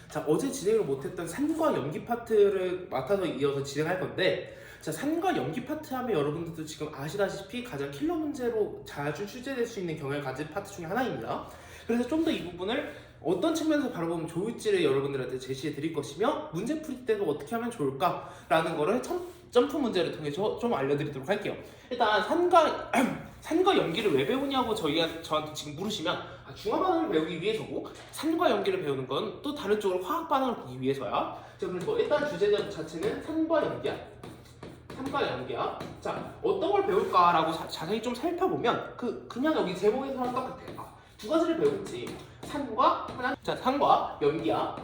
자, 어제 진행을 못했던 산과 연기 파트를 맡아서 이어서 진행할 건데, 자, 산과 연기 파트 하면 여러분들도 지금 아시다시피 가장 킬러 문제로 자주 출제될 수 있는 경향을 가진 파트 중에 하나입니다. 그래서 좀 더 이 부분을 어떤 측면에서 바라보면 좋을지를 여러분들한테 제시해 드릴 것이며, 문제 풀이 때도 어떻게 하면 좋을까라는 거를 점프 문제를 통해서 좀 알려드리도록 할게요. 일단 산과 연기를 왜 배우냐고 저한테 지금 물으시면, 중화 반응을 배우기 위해서고, 산과 연기를 배우는 건 또 다른 쪽으로 화학 반응을 보기 위해서야. 자, 그래서 일단 주제 자체는 산과 연기야. 산과 연기야. 자, 어떤 걸 배울까라고 자세히 좀 살펴보면 그냥 여기 제목에서랑 똑같아. 두 가지를 배우겠지. 산과 연기야.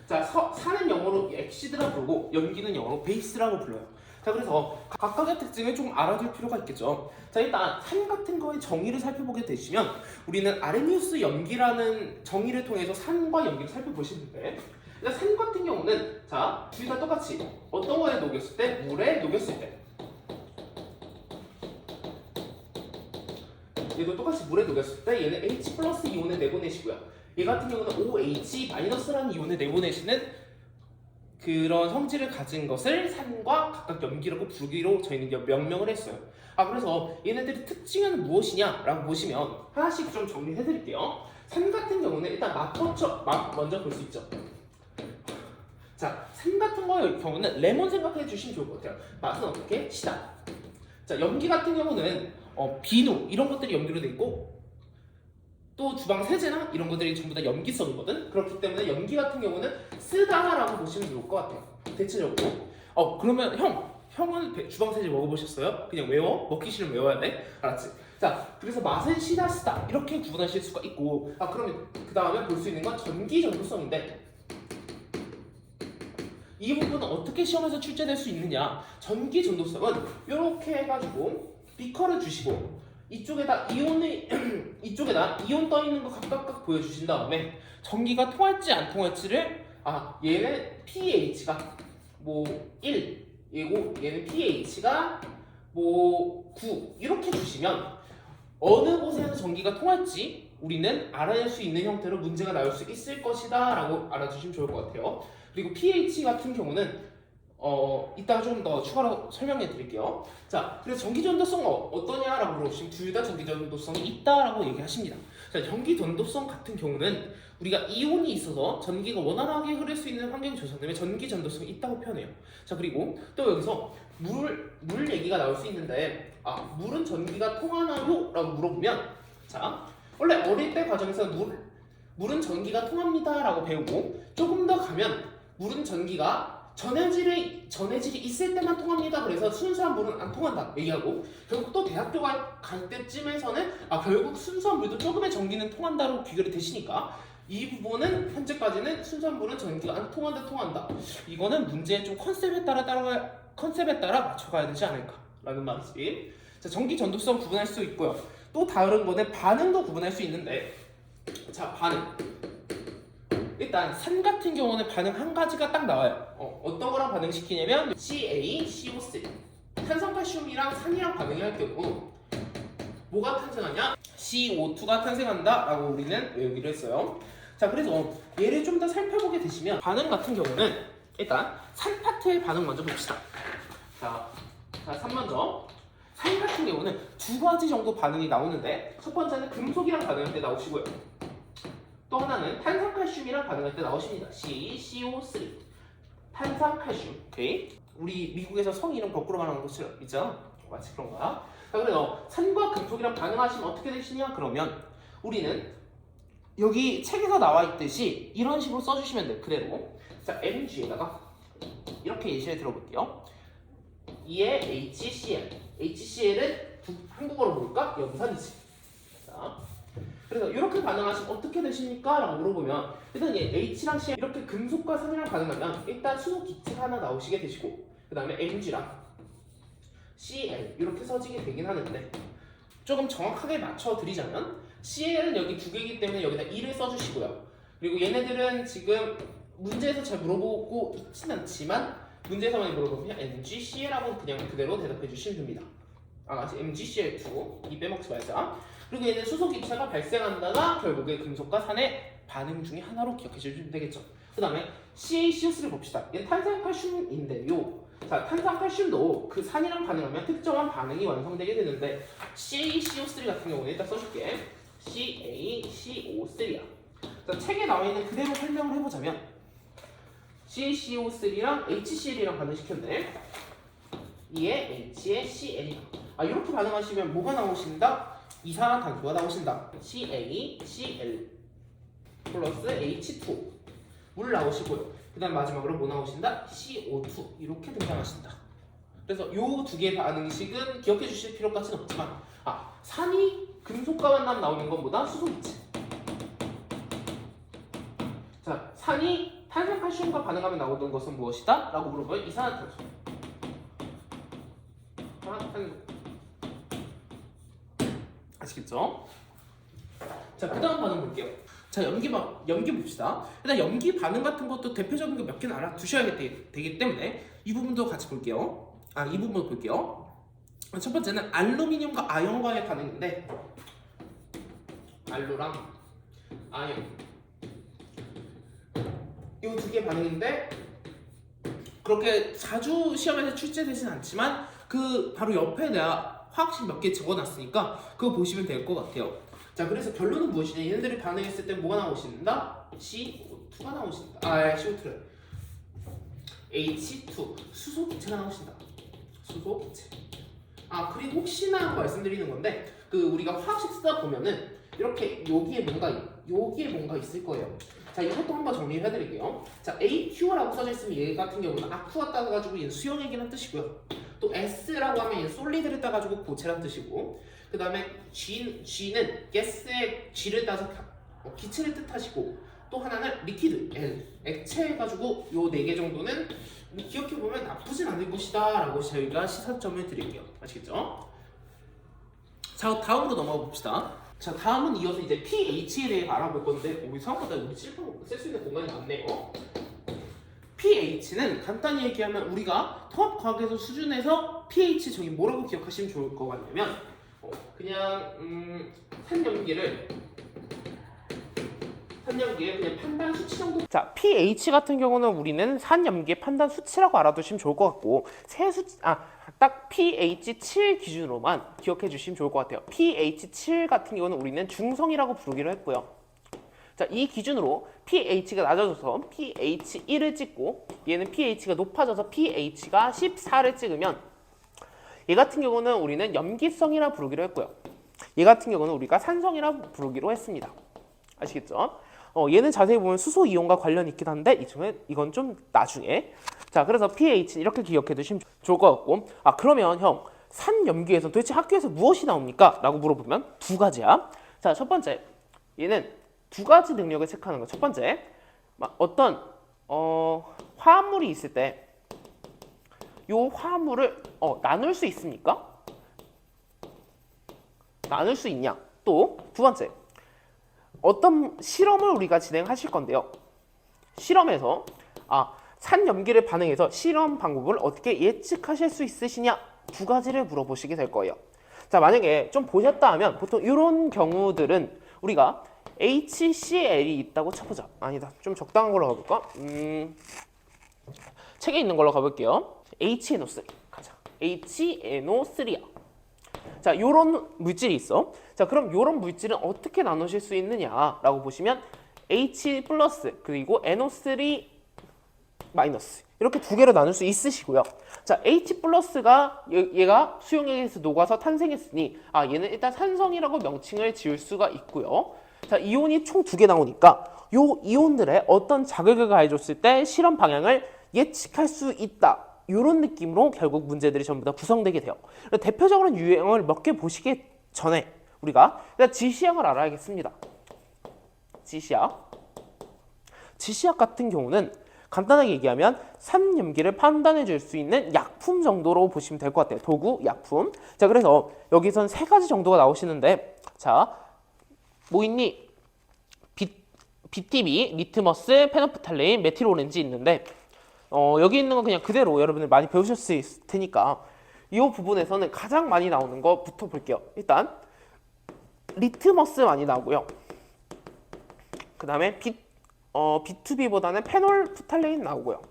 자, 산은 영어로 엑시드라 부르고 연기는 영어로 베이스라고 불러요. 자, 그래서 각각의 특징을 좀 알아둘 필요가 있겠죠. 자, 일단 산 같은 거의 정의를 살펴보게 되시면, 우리는 아레니우스 연기라는 정의를 통해서 산과 연기를 살펴보시는데, 일단 산 같은 경우는 자, 둘 다 똑같이 어떤 거에 녹였을 때? 물에 녹였을 때. 얘도 똑같이 물에 녹였을 때 얘는 H 플러스 이온을 내보내시고요. 얘 같은 경우는 OH 마이너스라는 이온을 내보내시는 그런 성질을 가진 것을 산과 각각 연기라고 부르기로 저희는 명명을 했어요. 그래서 얘네들의 특징은 무엇이냐라고 보시면 하나씩 좀 정리해 드릴게요. 산 같은 경우는 일단 맛 먼저 볼 수 있죠. 자, 산 같은 경우는 레몬 생각해 주시면 좋을 것 같아요. 맛은 어떻게? 시다. 자, 연기 같은 경우는 비누 이런 것들이 연기로 돼 있고, 또 주방 세제나 이런 것들이 전부 다 연기성이거든. 그렇기 때문에 연기 같은 경우는 쓰다라고 보시면 좋을 것 같아요. 대체적으로. 그러면 형은 주방 세제 먹어보셨어요? 그냥 외워? 먹기 싫으면 외워야 돼. 알았지? 자, 그래서 맛은 시다 쓰다 이렇게 구분하실 수가 있고, 그러면 그 다음에 볼 수 있는 건 전기 전도성인데, 이 부분은 어떻게 시험에서 출제될 수 있느냐? 전기 전도성은 이렇게 해가지고 비커를 주시고 이쪽에다 이온 떠 있는 거 각각 보여주신 다음에 전기가 통할지 안 통할지를, 얘는 pH가 뭐 1, 얘는 pH가 뭐 9 이렇게 주시면 어느 곳에서 전기가 통할지 우리는 알아낼 수 있는 형태로 문제가 나올 수 있을 것이다 라고 알아주시면 좋을 것 같아요. 그리고 pH 같은 경우는 이따가 좀 더 추가로 설명해 드릴게요. 자, 그래서 전기 전도성 어떠냐라고 물어보시면 둘 다 전기 전도성이 있다라고 얘기하십니다. 자, 전기 전도성 같은 경우는 우리가 이온이 있어서 전기가 원활하게 흐를 수 있는 환경이 조성되면 전기 전도성이 있다고 표현해요. 자, 그리고 또 여기서 물 얘기가 나올 수 있는데, 물은 전기가 통하나요? 라고 물어보면, 자, 원래 어릴 때 과정에서 물은 전기가 통합니다 라고 배우고, 조금 더 가면 물은 전기가 전해질이 있을 때만 통합니다. 그래서 순수한 물은 안 통한다 얘기하고, 결국 또 대학교 갈 때쯤에서는 결국 순수한 물도 조금의 전기는 통한다로 귀결이 되시니까, 이 부분은 현재까지는 순수한 물은 전기가 안 통한다. 이거는 문제의 좀 컨셉에 따라 맞춰가야 되지 않을까라는 말이지. 자, 전기 전도성 구분할 수 있고요. 또 다른 거는 반응도 구분할 수 있는데, 자, 반응. 일단 산 같은 경우는 반응 한 가지가 딱 나와요. 어떤 거랑 반응시키냐면 CaCO3 탄산칼슘이랑 산이랑 반응을 할 경우 뭐가 탄생하냐? CO2가 탄생한다 라고 우리는 외우기로 했어요. 자, 그래서 얘를 좀 더 살펴보게 되시면, 반응 같은 경우는 일단 산 파트의 반응 먼저 봅시다. 자, 산 먼저. 산 같은 경우는 두 가지 정도 반응이 나오는데, 첫 번째는 금속이랑 반응할 때 나오시고요. 또 하나는 탄산칼슘이랑 반응할 때 나오십니다. CaCO3 탄산칼슘. 오케이? 우리 미국에서 성 이름 거꾸로 말하는 거 있잖아. 마치 그런 거야. 자, 그래서 산과 금속이랑 반응하시면 어떻게 되시냐? 그러면 우리는 여기 책에서 나와 있듯이 이런 식으로 써주시면 돼. 그대로. 자, Mg에다가 이렇게 예시를 들어볼게요. 이에 HCl. HCl은 한국어로 뭘까? 염산이지. 자, 그래서 이렇게 반응하시면 어떻게 되십니까? 라고 물어보면, 일단 H랑 Cl 이렇게 금속과 산이랑 반응하면 일단 수소 기체가 하나 나오시게 되시고, 그 다음에 Mg랑 Cl 이렇게 써지게 되긴 하는데, 조금 정확하게 맞춰드리자면 Cl은 여기 두 개이기 때문에 여기다 2를 써주시고요. 그리고 얘네들은 지금 문제에서 잘 물어보고 있진 않지만 문제에서 많이 물어보면 MgCl하고 그냥 그대로 대답해 주시면 됩니다. MgCl2 이 빼먹지 말자. 그리고 얘는 수소 기체가 발생한다가 결국에 금속과 산의 반응 중에 하나로 기억해 주시면 되겠죠. 그 다음에 CaCO3를 봅시다. 얘는 탄산칼슘인데요. 자, 탄산칼슘도 그 산이랑 반응하면 특정한 반응이 완성되게 되는데 CaCO3 같은 경우는 일단 써줄게. CaCO3야. 자, 책에 나와 있는 그대로 설명을 해보자면 CaCO3랑 HCl이랑 반응시켰네. 이에 H에 Cl. 이렇게 반응하시면 뭐가 나오신다? 이산화탄소가 나오신다. CaCl 플러스 H2 물 나오시고요. 그 다음 마지막으로 뭐 나오신다? CO2 이렇게 등장하신다. 그래서 요 두 개의 반응식은 기억해 주실 필요까지는 없지만 산이 금속과 만남 나오는 것보다 수소기체. 자, 산이 탄산칼슘과 반응하면 나오는 것은 무엇이다? 라고 물어보면 이산화탄소. 아시겠죠? 자, 그 다음 반응 볼게요. 자, 연기 봅시다. 일단 연기 반응 같은 것도 대표적인 거 몇 개는 알아두셔야 되기 때문에 이 부분도 같이 볼게요. 이 부분도 볼게요. 첫 번째는 알루미늄과 아연과의 반응인데 알루랑 아연 이 두 개 반응인데 그렇게 자주 시험에서 출제되진 않지만 그 바로 옆에 내가 화학식 몇 개 적어놨으니까 그거 보시면 될 것 같아요. 자, 그래서 결론은 무엇이냐? 얘네들이 반응했을 때 뭐가 나오신다? CO2가 나오신다. CO2를 H2 수소기체가 나오신다. 수소기체. 그리고 혹시나 말씀드리는 건데 우리가 화학식 쓰다 보면은 이렇게 여기에 뭔가 있을 거예요. 자, 이것도 한번 정리를 해드릴게요. 자, AQ라고 써져 있으면 얘 같은 경우는 아쿠아 따가지고 얘는 수용액이라는 뜻이고요. 또 S라고 하면 얘는 솔리드를 따가지고 고체라는 뜻이고, 그 다음에 G는 가스의 G를 따서 기체를 뜻하시고, 또 하나는 리퀴드 L 액체 해가지고 요 4개 정도는 기억해 보면 나쁘진 않을 것이다라고 저희가 시사점을 드릴게요. 아시겠죠? 자, 다음으로 넘어가 봅시다. 자, 다음은 이어서 이제 pH에 대해 알아볼 건데 생각보다 우리 칠판 쓸 수 있는 공간이 많네요. pH는 간단히 얘기하면 우리가 통합과학에서 수준에서 pH 정의 뭐라고 기억하시면 좋을 것 같냐면 그냥 산염기를 그냥 판단 수치 정도. 자, pH 같은 경우는 우리는 산염기의 판단 수치라고 알아두시면 좋을 것 같고 딱 pH 7 기준으로만 기억해 주시면 좋을 것 같아요. pH 7 같은 경우는 우리는 중성이라고 부르기로 했고요. 자, 이 기준으로 pH가 낮아져서 pH 1을 찍고 얘는 pH가 높아져서 pH가 14를 찍으면 얘 같은 경우는 우리는 염기성이라 부르기로 했고요. 얘 같은 경우는 우리가 산성이라 부르기로 했습니다. 아시겠죠? 얘는 자세히 보면 수소 이온과 관련이 있긴 한데 이건 좀 나중에. 자, 그래서 pH는 이렇게 기억해 두시면 좋을 것 같고 그러면 형 산염기에서 도대체 학교에서 무엇이 나옵니까? 라고 물어보면 두 가지야. 자, 첫 번째 얘는 두 가지 능력을 체크하는 거. 첫 번째 어떤 화합물이 있을 때 이 화합물을 나눌 수 있습니까? 나눌 수 있냐? 또 두 번째 어떤 실험을 우리가 진행하실 건데요. 실험에서 산염기를 반응해서 실험 방법을 어떻게 예측하실 수 있으시냐? 두 가지를 물어보시게 될 거예요. 자, 만약에 좀 보셨다 하면 보통 이런 경우들은 우리가 HCl이 있다고 쳐보자. 아니다. 좀 적당한 걸로 가볼까? 책에 있는 걸로 가볼게요. HNO3 가자. HNO3야. 자, 요런 물질이 있어. 자, 그럼 요런 물질은 어떻게 나누실 수 있느냐라고 보시면 H 플러스 그리고 NO3 마이너스 이렇게 두 개로 나눌 수 있으시고요. 자, H 플러스가 얘가 수용액에서 녹아서 탄생했으니 얘는 일단 산성이라고 명칭을 지을 수가 있고요. 자, 이온이 총 2개 나오니까 요 이온들의 어떤 자극을 가해줬을 때 실험 방향을 예측할 수 있다. 이런 느낌으로 결국 문제들이 전부 다 구성되게 돼요. 대표적으로 유형을 몇 개 보시기 전에 우리가 일단 지시약을 알아야겠습니다. 지시약 같은 경우는 간단하게 얘기하면 산염기를 판단해 줄 수 있는 약품 정도로 보시면 될 것 같아요. 도구, 약품. 자, 그래서 여기선 3가지 정도가 나오시는데 자, 뭐 있니? BTB, 리트머스, 페노프탈레인, 메틸오렌지 있는데 여기 있는 건 그냥 그대로 여러분들 많이 배우셨을 테니까 이 부분에서는 가장 많이 나오는 거부터 볼게요. 일단 리트머스 많이 나오고요. 그 다음에 B2B보다는 페놀프탈레인 나오고요.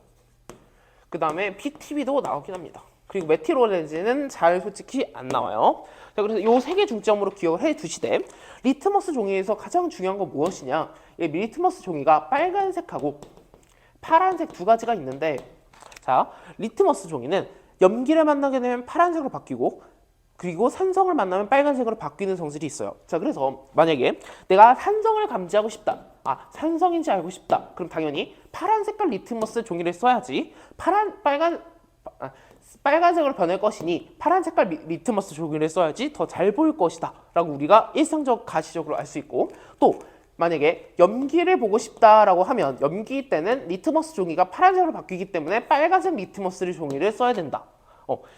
그 다음에 PTB도 나오긴 합니다. 그리고 메틸오렌지는 잘 솔직히 안 나와요. 자, 그래서 이 세 개 중점으로 기억을 해 두시되, 리트머스 종이에서 가장 중요한 건 무엇이냐? 이 리트머스 종이가 빨간색하고 파란색 두 가지가 있는데, 자, 리트머스 종이는 염기를 만나게 되면 파란색으로 바뀌고, 그리고 산성을 만나면 빨간색으로 바뀌는 성질이 있어요. 자, 그래서 만약에 내가 산성을 감지하고 싶다. 산성인지 알고 싶다. 그럼 당연히 파란 색깔 리트머스 종이를 써야지 빨간색으로 변할 것이니 파란 색깔 리트머스 종이를 써야지 더 잘 보일 것이다 라고 우리가 일상적 가시적으로 알 수 있고, 또 만약에 염기를 보고 싶다라고 하면 염기 때는 리트머스 종이가 파란색으로 바뀌기 때문에 빨간색 리트머스 종이를 써야 된다.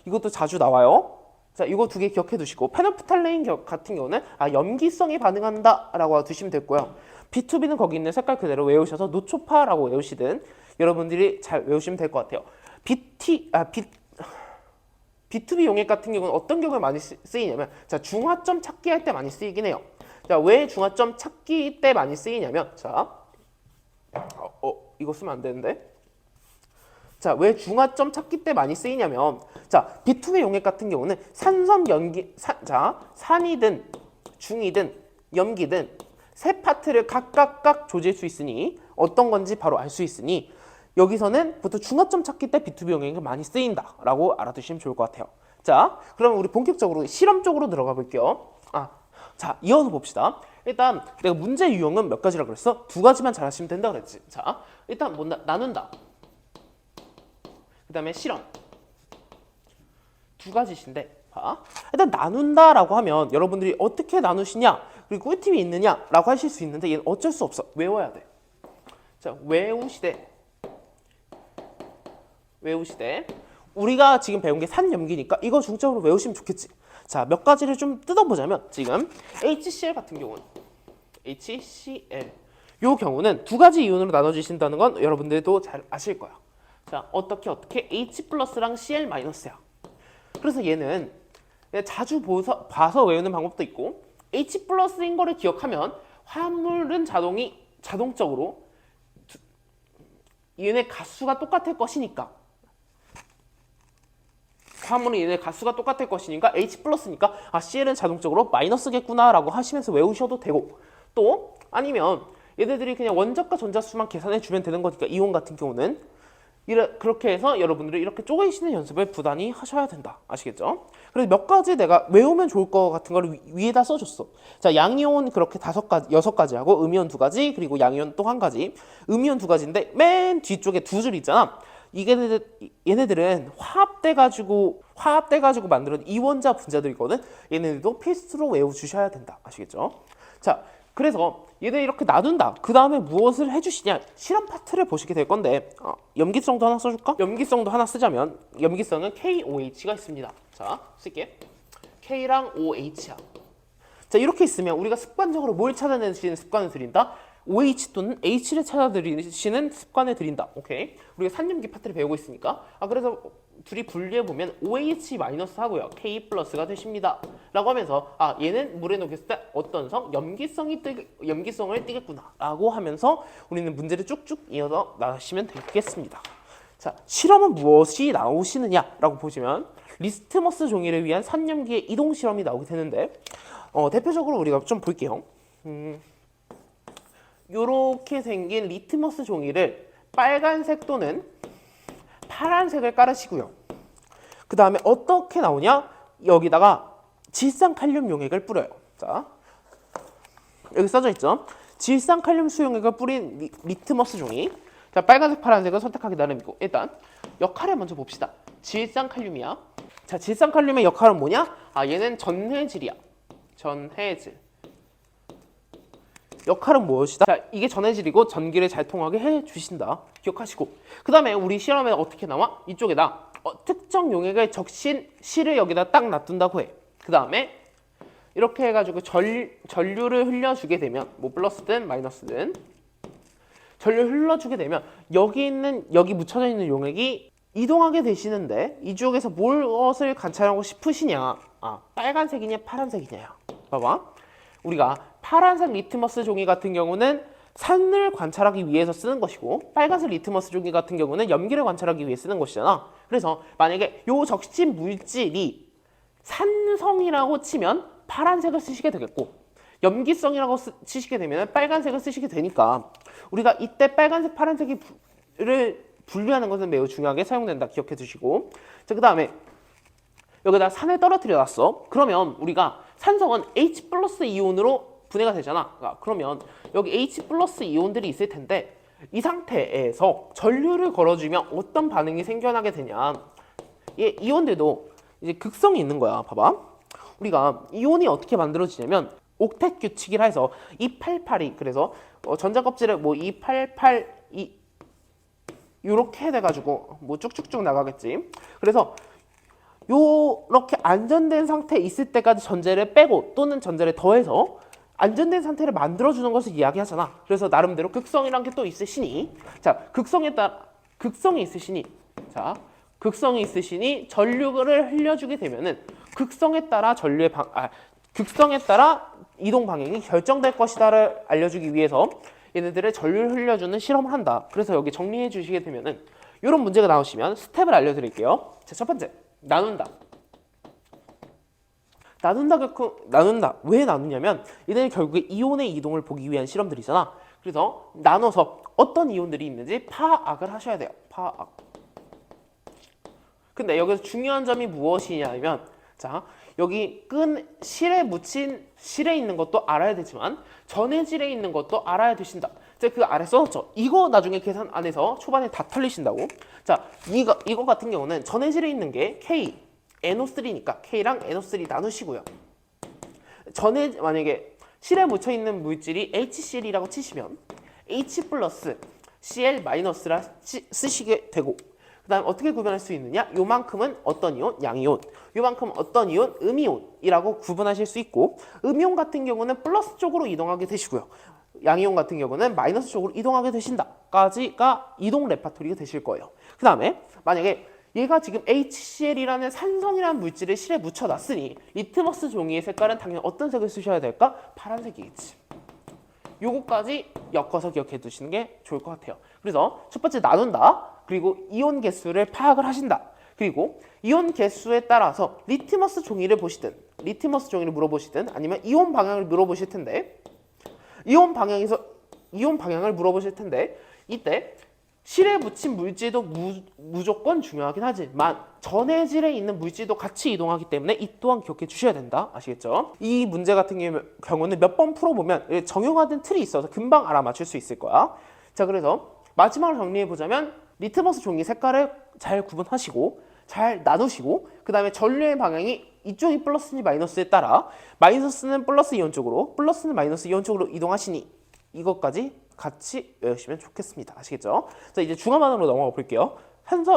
이것도 자주 나와요. 자, 이거 두 개 기억해 두시고, 페놀프탈레인 같은 경우는 염기성이 반응한다 라고 두시면 됐고요. B2B는 거기 있는 색깔 그대로 외우셔서 노초파라고 외우시든 여러분들이 잘 외우시면 될 것 같아요. B2B 용액 같은 경우는 어떤 경우에 많이 쓰이냐면, 자, 중화점 찾기 할 때 많이 쓰이긴 해요. 자, 왜 중화점 찾기 때 많이 쓰이냐면, 자, 이거 쓰면 안 되는데. 자, 왜 중화점 찾기 때 많이 쓰이냐면, 자, B2B 용액 같은 경우는 산성, 염기, 산이든 중이든 염기든 세 파트를 각각 조질 수 있으니 어떤 건지 바로 알 수 있으니 여기서는 보통 중화점 찾기 때 B2B 용액이 많이 쓰인다라고 알아두시면 좋을 것 같아요. 자, 그러면 우리 본격적으로 실험 쪽으로 들어가 볼게요. 자, 이어서 봅시다. 일단 내가 문제 유형은 몇 가지라고 그랬어? 두 가지만 잘하시면 된다 그랬지. 자, 일단 뭐 나눈다. 그 다음에 실험. 두 가지신데, 일단 나눈다라고 하면 여러분들이 어떻게 나누시냐, 그리고 꿀팁이 있느냐라고 하실 수 있는데 얘는 어쩔 수 없어. 외워야 돼. 자, 외우시되 우리가 지금 배운 게 산염기니까 이거 중점으로 외우시면 좋겠지. 자, 몇 가지를 좀 뜯어보자면, 지금 HCl 같은 경우는 HCl 요 경우는 두 가지 이온으로 나눠주신다는 건 여러분들도 잘 아실 거야. 자, 어떻게 H 플러스랑 Cl 마이너스야. 그래서 얘는 자주 봐서 외우는 방법도 있고, H 플러스인 거를 기억하면 화합물은 자동적으로 얘네 가수가 똑같을 것이니까, 화합물은 얘네 가수가 똑같을 것이니까 H 플러스니까 Cl은 자동적으로 마이너스겠구나 라고 하시면서 외우셔도 되고, 또 아니면 얘네들이 그냥 원자과 전자수만 계산해 주면 되는 거니까 이온 같은 경우는 그렇게 해서 여러분들이 이렇게 쪼개시는 연습을 부단히 하셔야 된다. 아시겠죠? 그래서 몇 가지 내가 외우면 좋을 것 같은 걸 위에다 써줬어. 자, 양이온 그렇게 6가지 하고 음이온 2가지, 그리고 양이온 또 1가지. 음이온 2가지인데 맨 뒤쪽에 두 줄 있잖아. 얘네들은 화합돼가지고 만드는 이원자 분자들이거든. 얘네들도 필수로 외워주셔야 된다. 아시겠죠? 자, 그래서 얘들 이렇게 놔둔다. 그 다음에 무엇을 해주시냐? 실험 파트를 보시게 될 건데, 염기성도 하나 써줄까? 염기성도 하나 쓰자면, 염기성은 KOH가 있습니다. 자, 쓸게. K랑 OH야. 자, 이렇게 있으면 우리가 습관적으로 뭘 찾아내시는 습관을 들인다? OH 또는 H를 찾아들이시는 습관을 들인다. 오케이. 우리가 산염기 파트를 배우고 있으니까. 그래서 둘이 분리해보면 OH 마이너스 하고요. K 플러스가 되십니다. 라고 하면서 얘는 물에 녹였을 때 어떤 성? 염기성을 띠겠구나. 라고 하면서 우리는 문제를 쭉쭉 이어서 나가시면 되겠습니다. 자, 실험은 무엇이 나오시느냐? 라고 보시면 리트머스 종이를 위한 산염기의 이동 실험이 나오게 되는데, 대표적으로 우리가 좀 볼게요. 요렇게 생긴 리트머스 종이를 빨간색 또는 파란색을 깔으시고요. 그 다음에 어떻게 나오냐? 여기다가 질산칼륨 용액을 뿌려요. 자, 여기 써져 있죠? 질산칼륨 수용액을 뿌린 리트머스 종이. 자, 빨간색, 파란색을 선택하기 나름이고, 일단 역할을 먼저 봅시다. 질산칼륨이야. 자, 질산칼륨의 역할은 뭐냐? 얘는 전해질이야. 전해질. 역할은 무엇이다? 자, 이게 전해질이고 전기를 잘 통하게 해주신다. 기억하시고, 그 다음에 우리 실험에 어떻게 나와? 이쪽에다 특정 용액을 적신 실을 여기다 딱 놔둔다고 해. 그 다음에 이렇게 해가지고 전류를 흘려주게 되면, 뭐 플러스든 마이너스든 전류를 흘러주게 되면 여기 묻혀져 있는 용액이 이동하게 되시는데, 이쪽에서 무엇을 관찰하고 싶으시냐? 빨간색이냐 파란색이냐. 봐봐, 우리가 파란색 리트머스 종이 같은 경우는 산을 관찰하기 위해서 쓰는 것이고 빨간색 리트머스 종이 같은 경우는 염기를 관찰하기 위해 쓰는 것이잖아. 그래서 만약에 요 적신 물질이 산성이라고 치면 파란색을 쓰시게 되겠고 염기성이라고 치시게 되면 빨간색을 쓰시게 되니까 우리가 이때 빨간색, 파란색을 분류하는 것은 매우 중요하게 사용된다. 기억해 두시고 자, 그 다음에 여기다 산을 떨어뜨려 놨어. 그러면 우리가 산성은 H 플러스 이온으로 분해가 되잖아. 그러면 여기 H 플러스 이온들이 있을 텐데 이 상태에서 전류를 걸어주면 어떤 반응이 생겨나게 되냐. 이 이온들도 이제 극성이 있는 거야. 봐봐. 우리가 이온이 어떻게 만들어지냐면 옥텟 규칙이라 해서 288이 그래서 전자껍질을 뭐 2882 이렇게 돼가지고 뭐 쭉쭉쭉 나가겠지. 그래서 요렇게 안전된 상태에 있을 때까지 전제를 빼고 또는 전제를 더해서 안전된 상태를 만들어주는 것을 이야기하잖아. 그래서 나름대로 극성이란 게 또 있으시니 자 극성이 있으시니 전류를 흘려주게 되면은 극성에 따라 극성에 따라 이동 방향이 결정될 것이다를 알려주기 위해서 얘네들의 전류를 흘려주는 실험을 한다. 그래서 여기 정리해 주시게 되면은 이런 문제가 나오시면 스텝을 알려드릴게요. 자, 첫 번째 나눈다. 나눈다. 왜 나누냐면 이들은 결국에 이온의 이동을 보기 위한 실험들이잖아. 그래서 나눠서 어떤 이온들이 있는지 파악을 하셔야 돼요. 파악. 근데 여기서 중요한 점이 무엇이냐면 자 여기 끈 실에 있는 것도 알아야 되지만 전해질에 있는 것도 알아야 되신다. 제가 그 아래 써놨죠. 이거 나중에 계산 안 해서 초반에 다 털리신다고. 자 이거 같은 경우는 전해질에 있는 게 K, NO3니까 K랑 NO3 나누시고요. 만약에 실에 묻혀 있는 물질이 HCl이라고 치시면 H 플러스 Cl 마이너스라 쓰시게 되고 그 다음 어떻게 구분할 수 있느냐? 요만큼은 어떤 이온? 양이온. 요만큼은 어떤 이온? 음이온이라고 구분하실 수 있고 음이온 같은 경우는 플러스 쪽으로 이동하게 되시고요. 양이온 같은 경우는 마이너스 쪽으로 이동하게 되신다까지가 이동 레파토리가 되실 거예요. 그 다음에 만약에 얘가 지금 HCl이라는 산성이라는 물질을 실에 묻혀놨으니 리트머스 종이의 색깔은 당연히 어떤 색을 쓰셔야 될까? 파란색이겠지. 요거까지 엮어서 기억해 두시는 게 좋을 것 같아요. 그래서 첫 번째 나눈다. 그리고 이온 개수를 파악을 하신다. 그리고 이온 개수에 따라서 리트머스 종이를 물어보시든 아니면 이온 방향을 물어보실 텐데 이온 방향을 물어보실 텐데 이때 실에 묻힌 물질도 무조건 중요하긴 하지만 전해질에 있는 물질도 같이 이동하기 때문에 이 또한 기억해 주셔야 된다. 아시겠죠? 이 문제 같은 경우는 몇 번 풀어보면 정형화된 틀이 있어서 금방 알아맞힐 수 있을 거야. 자, 그래서 마지막으로 정리해보자면 리트머스 종이 색깔을 잘 구분하시고 잘 나누시고 그 다음에 전류의 방향이 이쪽이 플러스인지 마이너스에 따라 마이너스는 플러스 이온 쪽으로 플러스는 마이너스 이온 쪽으로 이동하시니 이것까지 같이 외우시면 좋겠습니다. 아시겠죠? 자, 이제 중화 반응으로 넘어가 볼게요.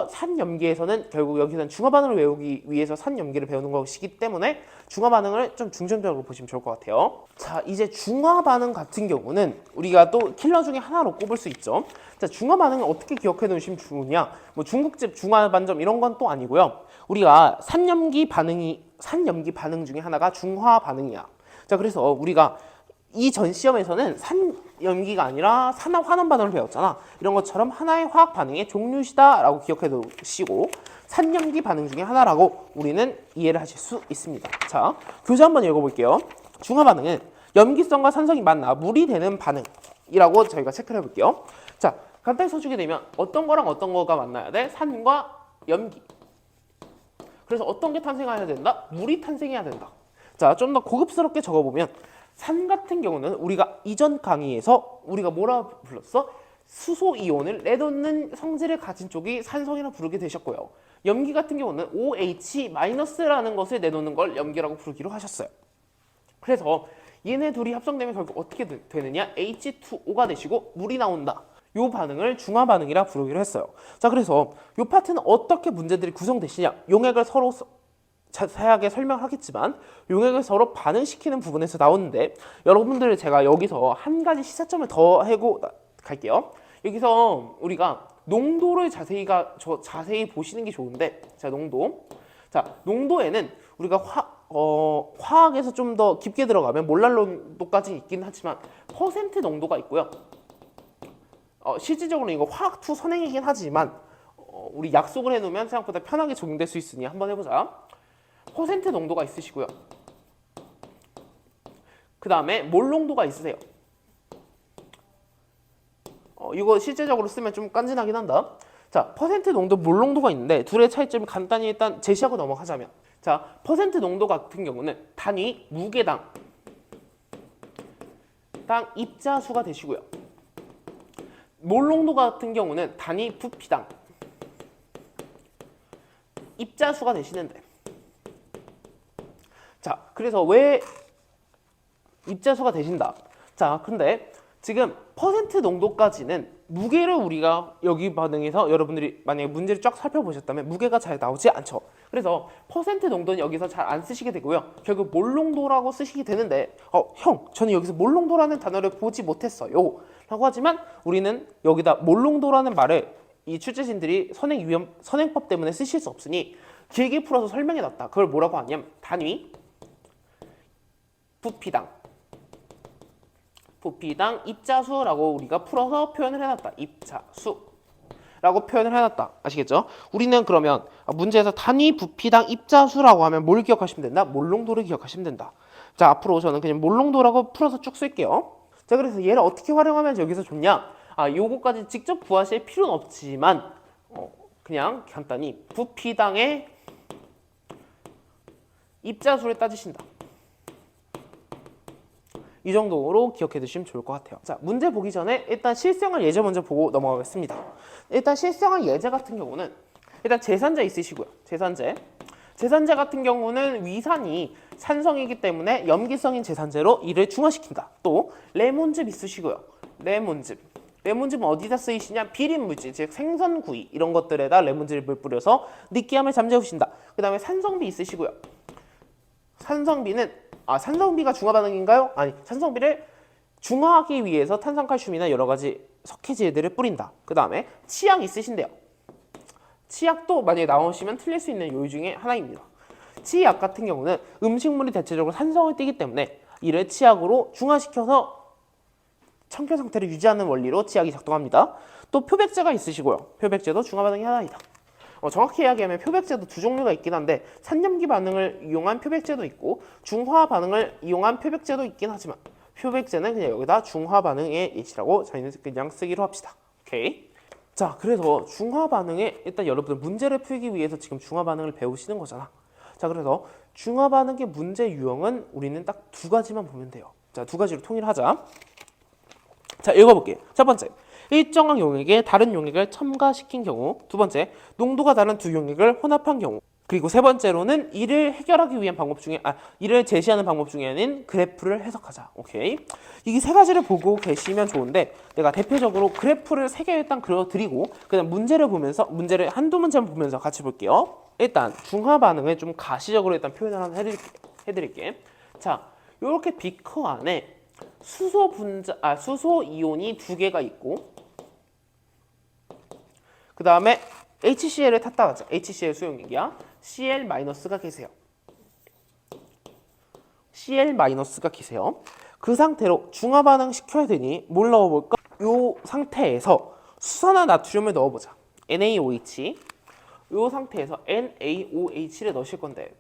산염기에서는 결국 여기서는 중화 반응을 외우기 위해서 산염기를 배우는 것이기 때문에 중화 반응을 좀 중점적으로 보시면 좋을 것 같아요. 자, 이제 중화 반응 같은 경우는 우리가 또 킬러 중에 하나로 꼽을 수 있죠. 자, 중화 반응은 어떻게 기억해 놓으시면 좋으냐? 뭐 중국집 중화 반점 이런 건 또 아니고요. 우리가 산염기 반응 중에 하나가 중화 반응이야. 자, 그래서 우리가 이전 시험에서는 산염기가 아니라 산화환원 반응을 배웠잖아. 이런 것처럼 하나의 화학 반응의 종류시다라고 기억해 두시고 산염기 반응 중에 하나라고 우리는 이해를 하실 수 있습니다. 자, 교재 한번 읽어볼게요. 중화 반응은 염기성과 산성이 만나 물이 되는 반응이라고 저희가 체크를 해볼게요. 자, 간단히 써주게 되면 어떤 거랑 어떤 거가 만나야 돼? 산과 염기. 그래서 어떤 게 탄생해야 된다? 물이 탄생해야 된다. 자, 좀 더 고급스럽게 적어보면 산 같은 경우는 우리가 이전 강의에서 우리가 뭐라 불렀어? 수소 이온을 내놓는 성질을 가진 쪽이 산성이라 부르게 되셨고요. 염기 같은 경우는 OH-라는 것을 내놓는 걸 염기라고 부르기로 하셨어요. 그래서 얘네 둘이 합성되면 결국 어떻게 되느냐? H2O가 되시고 물이 나온다. 요 반응을 중화 반응이라 부르기로 했어요. 자, 그래서 요 파트는 어떻게 문제들이 구성되시냐? 용액을 서로 자세하게 설명하겠지만 용액을 서로 반응시키는 부분에서 나오는데 여러분들 제가 여기서 한 가지 시사점을 더 하고 갈게요. 여기서 우리가 농도를 자세히 보시는 게 좋은데 자, 농도에는 우리가 화학에서 좀 더 깊게 들어가면 몰랄 농도까지 있긴 하지만 퍼센트 농도가 있고요. 실질적으로 이거 화학2 선행이긴 하지만 우리 약속을 해놓으면 생각보다 편하게 적용될 수 있으니 한번 해보자. 퍼센트 농도가 있으시고요. 그 다음에 몰 농도가 있으세요. 이거 실제적으로 쓰면 좀 깐진하긴 한다. 자, 퍼센트 농도, 몰 농도가 있는데 둘의 차이점을 간단히 일단 제시하고 넘어가자면, 자, 퍼센트 농도 같은 경우는 단위 무게당 입자수가 되시고요. 몰 농도 같은 경우는 단위 부피당 입자수가 되시는데, 자, 그래서 왜 입자수가 되신다? 자, 근데 지금 퍼센트 농도까지는 무게를 우리가 여기 반응에서 여러분들이 만약에 문제를 쫙 살펴보셨다면 무게가 잘 나오지 않죠. 그래서 퍼센트 농도는 여기서 잘 안 쓰시게 되고요. 결국 몰 농도라고 쓰시게 되는데, 형, 저는 여기서 몰 농도라는 단어를 보지 못했어요 라고 하지만 우리는 여기다 몰 농도라는 말을 이 출제진들이 선행법 때문에 쓰실 수 없으니 길게 풀어서 설명해 놨다. 그걸 뭐라고 하냐면 단위 부피당 입자수라고 우리가 풀어서 표현을 해놨다. 입자수라고 표현을 해놨다. 아시겠죠? 우리는 그러면 문제에서 단위 부피당 입자수라고 하면 뭘 기억하시면 된다? 몰 농도를 기억하시면 된다. 자, 앞으로 저는 그냥 몰 농도라고 풀어서 쭉 쓸게요. 자, 그래서 얘를 어떻게 활용하면 여기서 좋냐? 요거까지 직접 구하실 필요는 없지만 그냥 간단히 부피당의 입자수를 따지신다. 이 정도로 기억해 두시면 좋을 것 같아요. 자, 문제 보기 전에 일단 실생활 예제 먼저 보고 넘어가겠습니다. 일단 실생활 예제 같은 경우는 일단 제산제 있으시고요. 제산제 같은 경우는 위산이 산성이기 때문에 염기성인 제산제로 이를 중화시킨다. 또 레몬즙 있으시고요. 레몬즙은 어디다 쓰이시냐? 비린물질, 즉 생선구이 이런 것들에다 레몬즙을 뿌려서 느끼함을 잠재우신다. 그 다음에 산성비 있으시고요. 산성비가 중화 반응인가요? 아니, 산성비를 중화하기 위해서 탄산칼슘이나 여러 가지 석회질들을 뿌린다. 그 다음에 치약 있으신데요. 치약도 만약에 나오시면 틀릴 수 있는 요일 중에 하나입니다. 치약 같은 경우는 음식물이 대체적으로 산성을 띠기 때문에 이를 치약으로 중화시켜서 청결 상태를 유지하는 원리로 치약이 작동합니다. 또 표백제가 있으시고요. 표백제도 중화 반응의 하나이다. 정확히 이야기하면 표백제도 두 종류가 있긴 한데 산염기 반응을 이용한 표백제도 있고 중화 반응을 이용한 표백제도 있긴 하지만 표백제는 그냥 여기다 중화 반응의 예시라고 저희는 그냥 쓰기로 합시다. 오케이. 자, 그래서 중화 반응에 일단 여러분들 문제를 풀기 위해서 지금 중화 반응을 배우시는 거잖아. 자, 그래서 중화 반응의 문제 유형은 우리는 딱 두 가지만 보면 돼요. 자, 두 가지로 통일하자. 자, 읽어볼게요. 첫 번째, 일정한 용액에 다른 용액을 첨가시킨 경우. 두 번째, 농도가 다른 두 용액을 혼합한 경우. 그리고 세 번째로는 이를 해결하기 위한 방법 중에 이를 제시하는 방법 중에 하나인 그래프를 해석하자. 오케이. 이 세 가지를 보고 계시면 좋은데 내가 대표적으로 그래프를 세 개 일단 그려드리고 그다음 문제를 한두 문제만 보면서 같이 볼게요. 일단 중화 반응을 좀 가시적으로 일단 표현을 하나 해드릴게. 자, 이렇게 비커 안에 수소 이온이 두 개가 있고 그 다음에 HCl을 탔다 하자. HCl 수용액이야. Cl-가 계세요. Cl-가 계세요. 그 상태로 중화 반응 시켜야 되니 뭘 넣어볼까? 이 상태에서 수산화 나트륨을 넣어보자. NaOH. 이 상태에서 NaOH를 넣으실 건데,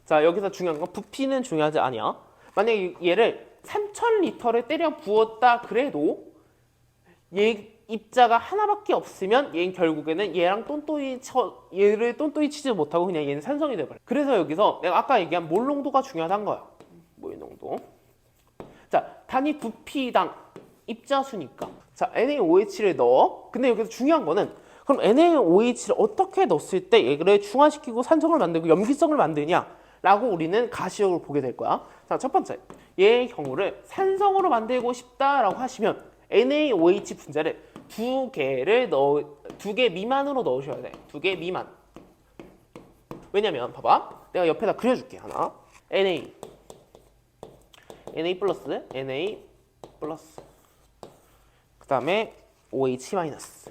자, 여기서 중요한 건 부피는 중요하지 않냐. 만약에 얘를 3000리터를 때려 부었다 그래도 얘 입자가 하나밖에 없으면 얘는 결국에는 얘를 똔똔이 치지 못하고 그냥 얘는 산성이 돼버려. 그래서 여기서 내가 아까 얘기한 몰 농도가 중요하다는 거야. 몰 농도. 자, 단위 부피당 입자수니까. 자, NaOH를 넣어. 근데 여기서 중요한 거는 그럼 NaOH를 어떻게 넣었을 때 얘를 중화시키고 산성을 만들고 염기성을 만드냐 라고 우리는 가시적으로 보게 될 거야. 자, 첫 번째, 얘의 경우를 산성으로 만들고 싶다라고 하시면 NaOH 분자를 두 개 미만으로 넣으셔야 돼. 2개 미만. 왜냐면 봐봐, 내가 옆에다 그려줄게. 하나, Na 플러스 그 다음에 OH 마이너스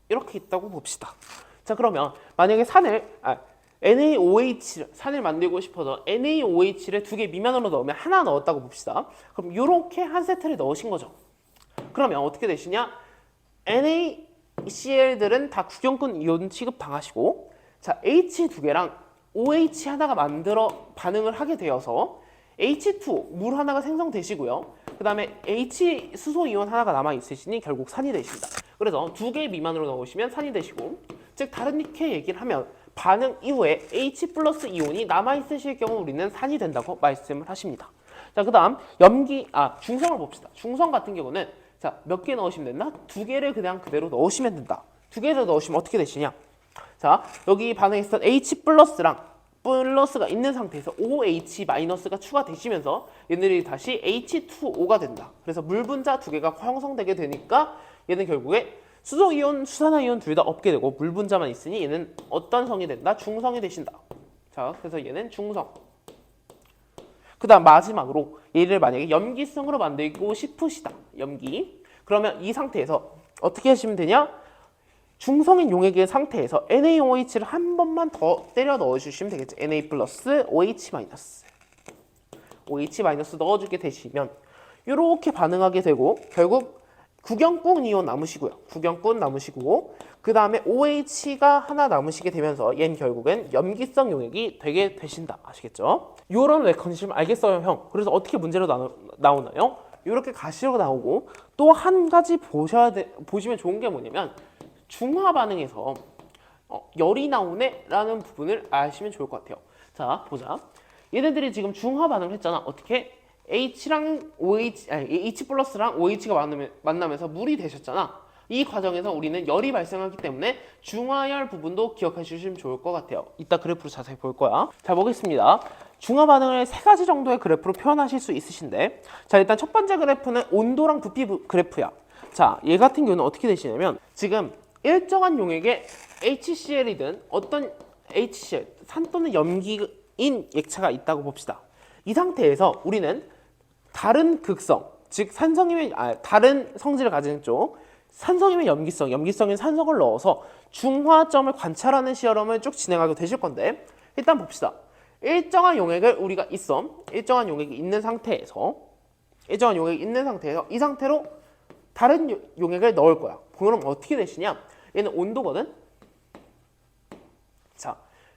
이렇게 있다고 봅시다. 자, 그러면 만약에 산을 NaOH 산을 만들고 싶어서 NaOH를 2개 미만으로 넣으면 하나 넣었다고 봅시다. 그럼 이렇게 한 세트를 넣으신 거죠. 그러면 어떻게 되시냐? NaCl들은 다 구경꾼 이온 취급 당하시고, 자 H 2개랑 OH 하나가 만들어 반응을 하게 되어서 H2O 물 하나가 생성되시고요. 그 다음에 H 수소 이온 하나가 남아 있으시니 결국 산이 되십니다. 그래서 2개 미만으로 넣으시면 산이 되시고, 즉 다르게 얘기를 하면 반응 이후에 H 플러스 이온이 남아 있으실 경우 우리는 산이 된다고 말씀을 하십니다. 자, 그다음 중성을 봅시다. 중성 같은 경우는 자, 몇 개 넣으시면 된다? 2개를 그냥 그대로 넣으시면 된다. 2개를 넣으시면 어떻게 되시냐? 자, 여기 반응했던 H 플러스가 있는 상태에서 OH 마이너스가 추가되시면서 얘네들이 다시 H2O가 된다. 그래서 물 분자 2개가 형성되게 되니까 얘는 결국에 수소이온, 수산화이온 둘 다 없게 되고 물 분자만 있으니 얘는 어떤 성이 된다? 중성이 되신다. 자, 그래서 얘는 중성. 그 다음 마지막으로 얘를 만약에 염기성으로 만들고 싶으시다. 염기. 그러면 이 상태에서 어떻게 하시면 되냐? 중성인 용액의 상태에서 NaOH를 한 번만 더 때려 넣어주시면 되겠죠. Na 플러스 OH 마이너스. OH 마이너스 넣어주게 되시면 이렇게 반응하게 되고 결국 구경꾼 이온 남으시고요. 구경꾼 남으시고 그 다음에 OH가 하나 남으시게 되면서 얘는 결국엔 염기성 용액이 되게 되신다. 아시겠죠? 이런 메커니즘 알겠어요, 형? 그래서 어떻게 문제로 나오나요? 이렇게 가시로 나오고 또 한 가지 보시면 좋은 게 뭐냐면 중화 반응에서 열이 나오네 라는 부분을 아시면 좋을 것 같아요. 자, 보자. 얘네들이 지금 중화 반응을 했잖아. 어떻게? H 플러스랑 OH가 만나면서 물이 되셨잖아. 이 과정에서 우리는 열이 발생하기 때문에 중화열 부분도 기억해 주시면 좋을 것 같아요. 이따 그래프로 자세히 볼 거야. 자, 보겠습니다. 중화 반응을 3가지 정도의 그래프로 표현하실 수 있으신데, 자, 일단 첫 번째 그래프는 온도랑 부피 그래프야. 자, 얘 같은 경우는 어떻게 되시냐면 지금 일정한 용액의 HCl이든 어떤 HCl, 산 또는 염기인 액체가 있다고 봅시다. 이 상태에서 우리는 다른 극성, 즉 다른 성질을 가진 쪽, 산성이면 염기성인 산성을 넣어서 중화점을 관찰하는 시험을 쭉 진행하게 되실 건데, 일단 봅시다. 일정한 용액을 우리가 일정한 용액이 있는 상태에서 이 상태로 다른 용액을 넣을 거야. 그럼 어떻게 되시냐? 얘는 온도거든.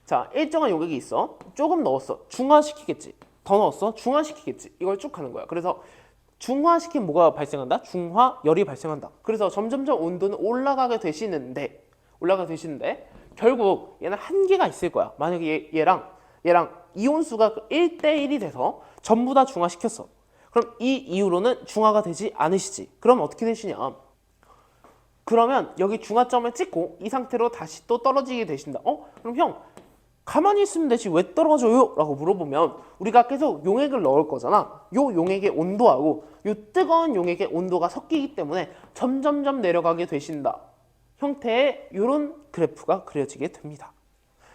자, 일정한 용액이 있어. 조금 넣었어. 중화시키겠지. 더 넣었어. 중화시키겠지. 이걸 쭉 하는 거야. 그래서 중화시키면 뭐가 발생한다? 중화열이 발생한다. 그래서 점점점 온도는 올라가게 되시는데 결국 얘는 한계가 있을 거야. 만약에 얘랑 이온수가 1대1이 돼서 전부 다 중화시켰어. 그럼 이 이후로는 중화가 되지 않으시지. 그럼 어떻게 되시냐? 그러면 여기 중화점을 찍고 이 상태로 다시 또 떨어지게 되신다. 그럼 형 가만히 있으면 되지 왜 떨어져요? 라고 물어보면 우리가 계속 용액을 넣을 거잖아. 요 용액의 온도하고 요 뜨거운 용액의 온도가 섞이기 때문에 점점점 내려가게 되신다. 형태의 이런 그래프가 그려지게 됩니다.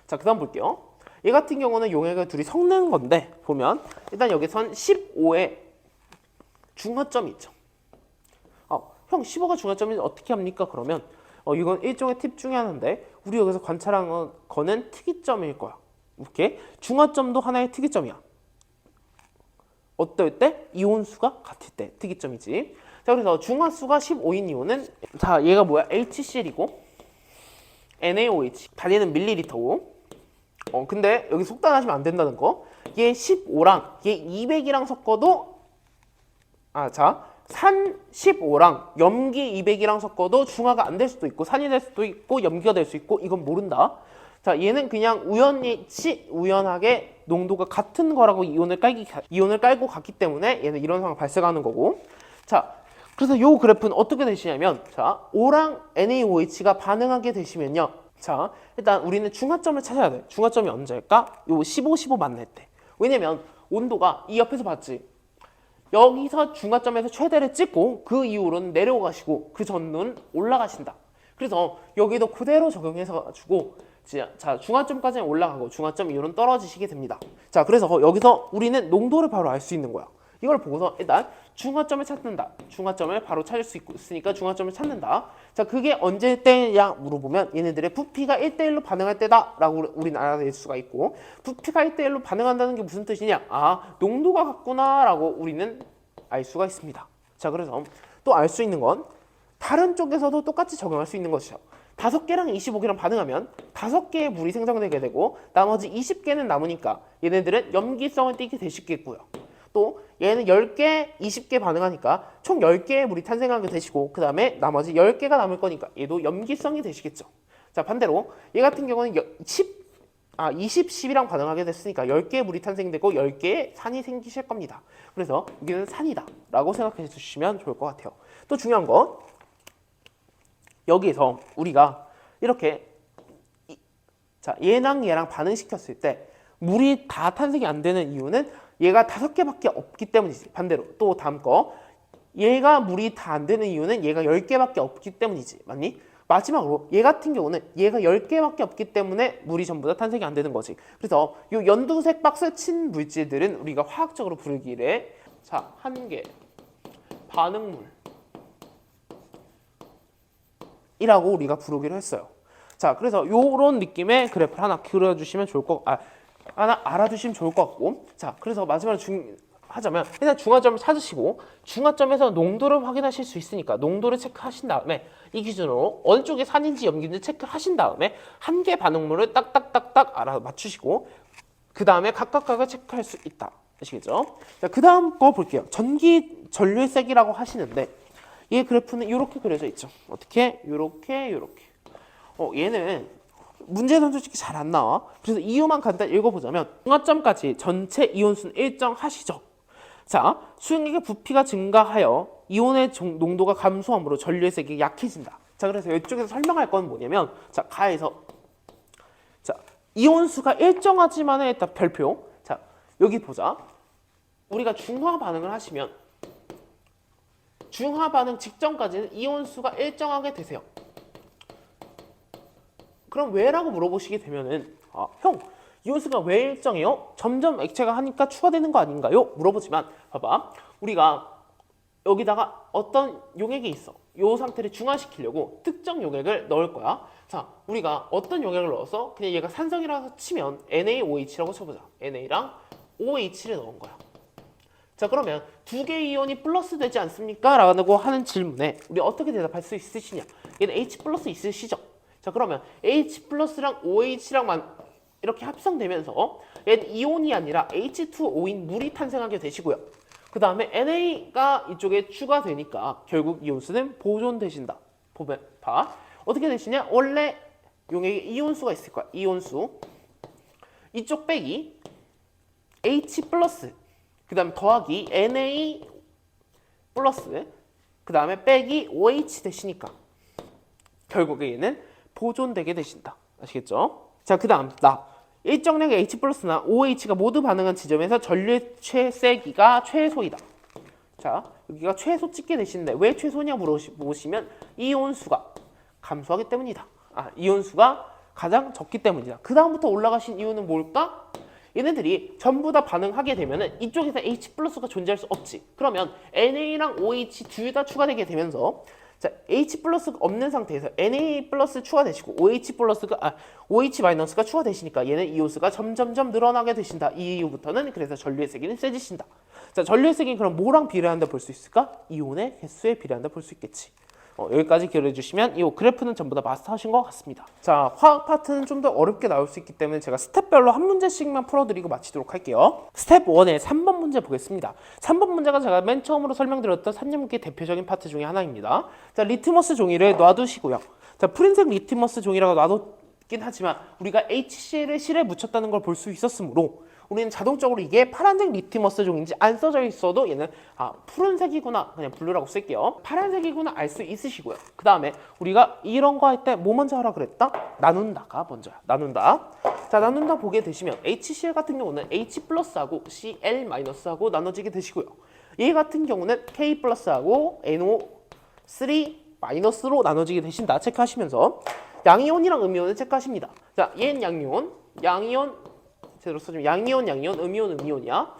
자, 그 다음 볼게요. 얘 같은 경우는 용액을 둘이 섞는 건데 보면 일단 여기선 15의 중화점이 있죠. 형 15가 중화점인지 어떻게 합니까? 그러면 이건 일종의 팁 중에 하나인데 우리 여기서 관찰한 거는 특이점일 거야. 이렇게 중화점도 하나의 특이점이야. 어떨 때? 이온수가 같을 때 특이점이지. 자, 그래서 중화수가 15인 이온은 자, 얘가 뭐야? HCl이고 NaOH 단위는 밀리리터고 근데 여기 속단하시면 안 된다는 거. 얘 15랑 얘 200이랑 섞어도 산 15랑 염기 200이랑 섞어도 중화가 안 될 수도 있고 산이 될 수도 있고 염기가 될 수 있고 이건 모른다. 자, 얘는 그냥 우연하게 농도가 같은 거라고 이온을 깔고 갔기 때문에 얘는 이런 상황 발생하는 거고. 자, 그래서 요 그래프는 어떻게 되시냐면 자, O랑 NaOH가 반응하게 되시면요. 자, 일단 우리는 중화점을 찾아야 돼. 중화점이 언제일까? 요 15, 15 만날 때. 왜냐면 온도가 이 옆에서 봤지. 여기서 중화점에서 최대를 찍고 그 이후로는 내려가시고 그 전은 올라가신다. 그래서 여기도 그대로 적용해서 가지고 자, 중화점까지는 올라가고 중화점 이후로는 떨어지시게 됩니다. 자, 그래서 여기서 우리는 농도를 바로 알 수 있는 거야. 이걸 보고서 일단 중화점을 찾는다. 중화점을 바로 찾을 수 있으니까 중화점을 찾는다. 자, 그게 언제 때냐 물어보면 얘네들의 부피가 1대1로 반응할 때다라고 우리는 알아낼 수가 있고, 부피가 1대1로 반응한다는 게 무슨 뜻이냐? 아, 농도가 같구나라고 우리는 알 수가 있습니다. 자, 그래서 또 알 수 있는 건 다른 쪽에서도 똑같이 적용할 수 있는 것이죠. 5개랑 25개랑 반응하면 5개의 물이 생성되게 되고 나머지 20개는 남으니까 얘네들은 염기성을 띠게 되시겠고요. 또 얘는 10개, 20개 반응하니까 총 10개의 물이 탄생하게 되시고 그 다음에 나머지 10개가 남을 거니까 얘도 염기성이 되시겠죠. 자, 반대로 얘 같은 경우는 20, 10이랑 반응하게 됐으니까 10개의 물이 탄생되고 10개의 산이 생기실 겁니다. 그래서 여기는 산이다 라고 생각해 주시면 좋을 것 같아요. 또 중요한 건 여기에서 우리가 이렇게 자, 얘랑 얘랑 반응시켰을 때 물이 다 탄생이 안 되는 이유는 얘가 5개밖에 없기 때문이지. 반대로 또 다음 거 얘가 물이 다 안 되는 이유는 얘가 10개밖에 없기 때문이지. 맞니? 마지막으로 얘 같은 경우는 얘가 10개밖에 없기 때문에 물이 전부 다 탄생이 안 되는 거지. 그래서 이 연두색 박스 친 물질들은 우리가 화학적으로 부르기에 자, 한계 반응물 이라고 우리가 부르기로 했어요. 자, 그래서 요런 느낌의 그래프를 하나 그려주시면 좋을 것, 하나 알아두시면 좋을 것 같고, 자, 그래서 마지막으로 하자면 일단 중화점을 찾으시고 중화점에서 농도를 확인하실 수 있으니까 농도를 체크하신 다음에 이 기준으로 어느 쪽에 산인지 염기인지 체크하신 다음에 한계 반응물을 딱딱딱딱 알아 맞추시고 그 다음에 각각각을 체크할 수 있다. 아시겠죠? 자, 그 다음 거 볼게요. 전기 전류색이라고 하시는데 이 그래프는 이렇게 그려져 있죠. 어떻게? 이렇게. 얘는 문제는 솔직히 잘 안 나와. 그래서 이유만 간단히 읽어보자면 중화점까지 전체 이온수는 일정하시죠. 자, 수용액의 부피가 증가하여 이온의 농도가 감소함으로 전류의 색이 약해진다. 자, 그래서 이쪽에서 설명할 건 뭐냐면 자, 가에서 자, 이온수가 일정하지만의 일단 별표. 자, 여기 보자. 우리가 중화 반응을 하시면 중화 반응 직전까지는 이온수가 일정하게 되세요. 그럼 왜라고 물어보시게 되면은 형, 이온수가 왜 일정해요? 점점 액체가 하니까 추가되는 거 아닌가요? 물어보지만 봐봐, 우리가 여기다가 어떤 용액이 있어. 이 상태를 중화시키려고 특정 용액을 넣을 거야. 자, 우리가 어떤 용액을 넣어서 그냥 얘가 산성이라고 치면 NaOH라고 쳐보자. NA랑 OH를 넣은 거야. 자, 그러면 두 개의 이온이 플러스 되지 않습니까? 라고 하는 질문에 우리 어떻게 대답할 수 있으시냐? 얘는 H 플러스 있으시죠? 자, 그러면 H 플러스랑 OH랑만 이렇게 합성되면서 얘는 이온이 아니라 H2O인 물이 탄생하게 되시고요. 그 다음에 NA가 이쪽에 추가되니까 결국 이온수는 보존되신다. 보면 봐. 어떻게 되시냐? 원래 용액에 이온수가 있을 거야. 이온수. 이쪽 빼기 H 플러스. 그 다음에 더하기 Na 플러스. 그 다음에 빼기 OH 되시니까 결국에 얘는 보존되게 되신다. 아시겠죠? 자, 그 다음 일정량의 H 플러스나 OH가 모두 반응한 지점에서 전류의 최세기가 최소이다. 자, 여기가 최소 찍게 되시는데 왜 최소냐 물어보시면 이온수가 감소하기 때문이다. 이온수가 가장 적기 때문이다. 그 다음부터 올라가신 이유는 뭘까? 얘네들이 전부 다 반응하게 되면은 이쪽에서 H 플러스가 존재할 수 없지. 그러면 NA랑 OH 둘 다 추가되게 되면서 자, H 플러스가 없는 상태에서 Na 플러스 추가되시고 OH 마이너스가 추가되시니까 얘는 이온수가 점점점 늘어나게 되신다. 이 이후부터는 그래서 전류의 세기는 세지신다. 자, 전류의 세기는 그럼 뭐랑 비례한다 볼 수 있을까? 이온의 개수에 비례한다 볼 수 있겠지. 여기까지 기억해주시면 이 그래프는 전부 다 마스터하신 것 같습니다. 자, 화학 파트는 좀 더 어렵게 나올 수 있기 때문에 제가 스텝별로 한 문제씩만 풀어드리고 마치도록 할게요. 스텝 1의 3번 문제 보겠습니다. 3번 문제가 제가 맨 처음으로 설명드렸던 산염기 대표적인 파트 중에 하나입니다. 자, 리트머스 종이를 놔두시고요. 자, 푸른색 리트머스 종이라고 놔뒀긴 하지만 우리가 HCl을 실에 묻혔다는 걸 볼 수 있었으므로 우리는 자동적으로 이게 파란색 리트머스 종인지 안 써져 있어도 얘는 푸른색이구나, 그냥 블루라고 쓸게요. 파란색이구나 알 수 있으시고요. 그 다음에 우리가 이런 거 할 때 뭐 먼저 하라 그랬다? 나눈다가 먼저야. 나눈다. 자, 나눈다 보게 되시면 HCl 같은 경우는 H 플러스하고 Cl 마이너스하고 나눠지게 되시고요. 얘 같은 경우는 K 플러스하고 NO3 마이너스로 나눠지게 되신다. 체크하시면서 양이온이랑 음이온을 체크하십니다. 자, 얘는 양이온 제대로 써주면 양이온, 음이온, 음이온이야.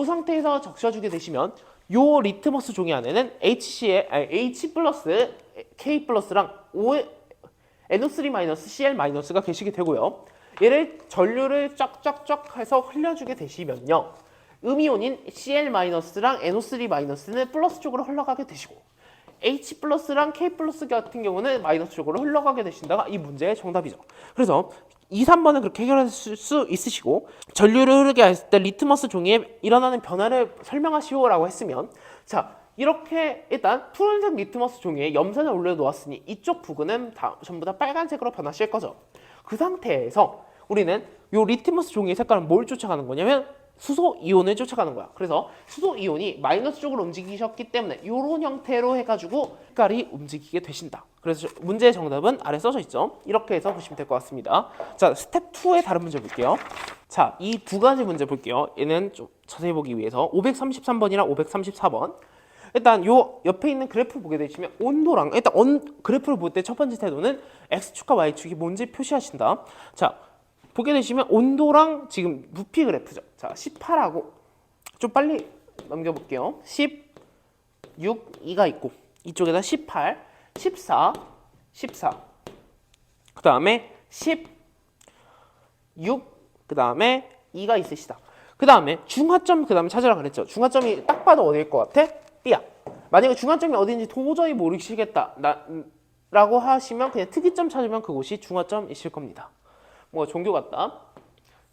이 상태에서 적셔주게 되시면 요 리트머스 종이 안에는 H 플러스 K 플러스랑 NO3- Cl-가 계시게 되고요. 얘를 전류를 쫙쫙쫙 해서 흘려주게 되시면요. 음이온인 Cl-랑 NO3-는 플러스 쪽으로 흘러가게 되시고 H 플러스랑 K 플러스 같은 경우는 마이너스 쪽으로 흘러가게 되신다가 이 문제의 정답이죠. 그래서 2, 3번은 그렇게 해결하실 수 있으시고 전류를 흐르게 했을 때 리트머스 종이에 일어나는 변화를 설명하시오라고 했으면 자 이렇게 일단 푸른색 리트머스 종이에 염산을 올려놓았으니 이쪽 부분은 다 전부 다 빨간색으로 변하실 거죠. 그 상태에서 우리는 이 리트머스 종이의 색깔은 뭘 쫓아가는 거냐면 수소 이온을 쫓아가는 거야. 그래서 수소 이온이 마이너스 쪽으로 움직이셨기 때문에 이런 형태로 해가지고 색깔이 움직이게 되신다. 그래서 문제의 정답은 아래 써져 있죠. 이렇게 해서 보시면 될 것 같습니다. 자, 스텝 2의 다른 문제 볼게요. 자, 이 두 가지 문제 볼게요. 얘는 좀 자세히 보기 위해서 533번이랑 534번. 일단 요 옆에 있는 그래프 보게 되시면 온도랑 일단 그래프를 볼 때 첫 번째 태도는 x축과 y축이 뭔지 표시하신다. 자, 보게 되시면 온도랑 지금 부피 그래프죠. 자, 18하고 좀 빨리 넘겨볼게요. 16, 2가 있고 이쪽에다 18, 14, 14. 그 다음에 16, 그 다음에 2가 있으시다. 그 다음에 중하점 그 다음에 찾으라 그랬죠. 중하점이 딱 봐도 어디일 것 같아? B야. 만약에 중하점이 어딘지 도저히 모르시겠다 라고 하시면 그냥 특이점 찾으면 그곳이 중하점이실 겁니다. 뭐 종교 같다.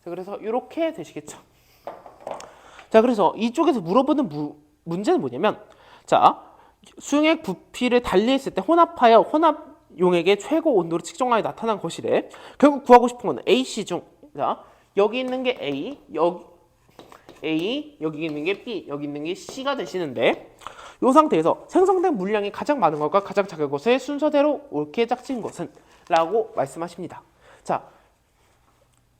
자, 그래서 이렇게 되시겠죠. 자, 그래서 이쪽에서 물어보는 문제는 뭐냐면 자, 수용액 부피를 달리했을 때 혼합하여 혼합 용액의 최고 온도를 측정하여 나타난 것이래. 결국 구하고 싶은 거는 AC 중 자, 여기 있는 게 A, 여기 있는 게 B, 여기 있는 게 C가 되시는데 이 상태에서 생성된 물량이 가장 많은 것과 가장 작은 것의 순서대로 옳게 짝진 것은? 라고 말씀하십니다. 자,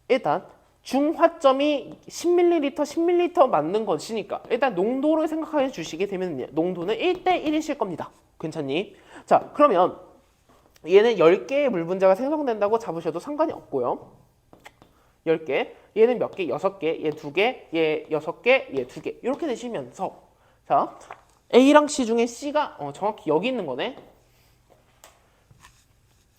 일단 중화점이 10ml, 10ml 맞는 것이니까 일단 농도를 생각해 주시게 되면 농도는 1대1이실 겁니다. 괜찮니? 자, 그러면 얘는 10개의 물 분자가 생성된다고 잡으셔도 상관이 없고요. 10개, 얘는 몇 개? 6개, 얘 2개, 얘 6개, 얘 2개 이렇게 되시면서 자, A랑 C 중에 C가 정확히 여기 있는 거네.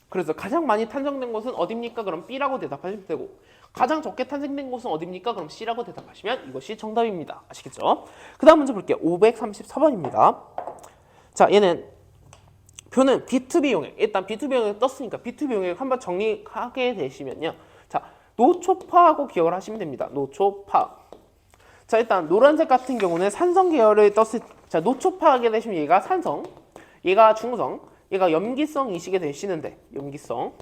그래서 가장 많이 탄생된 곳은 어딥니까? 그럼 B라고 대답하시면 되고 가장 적게 탄생된 곳은 어딥니까? 그럼 C라고 대답하시면 이것이 정답입니다. 아시겠죠? 그 다음 문제 볼게요. 534번입니다. 자, 얘는 표는 B2B 용액. 일단 B2B 용액 떴으니까 B2B 용액 한번 정리하게 되시면요. 자, 노초파하고 기억을 하시면 됩니다. 노초파. 자, 일단 노란색 같은 경우는 산성 계열을 떴을 자, 노초파하게 되시면 얘가 산성, 얘가 중성, 얘가 염기성 이시게 되시는데 염기성